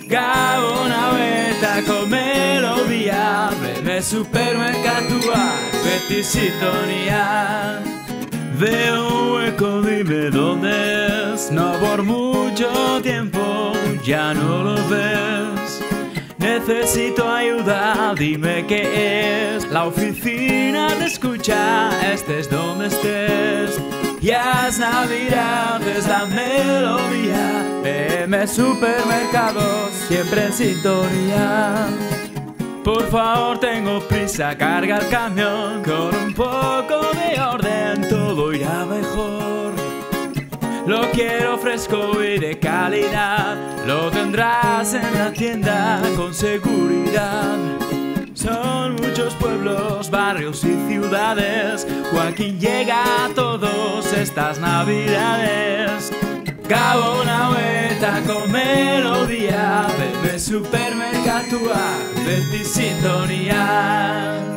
Gabonabetako melodia, bebe supermerkatua, beti sintonía. Veo hueco, dime dónde es, no por mucho tiempo, ya no lo ves. Necesito ayuda, dime qué es. La oficina te escucha, estés donde estés. Ya es Navidad, es la melodía. PM Supermercados, siempre en sintonía. Por favor, tengo prisa, carga el camión. Con un poco de orden todo irá mejor. Lo quiero fresco y de calidad, lo tendrás en la tienda con seguridad. Son muchos pueblos, barrios y ciudades, Joaquín llega a todos estas navidades. Gabonabetako melodia, bebe supermerkatua, beti sintonía.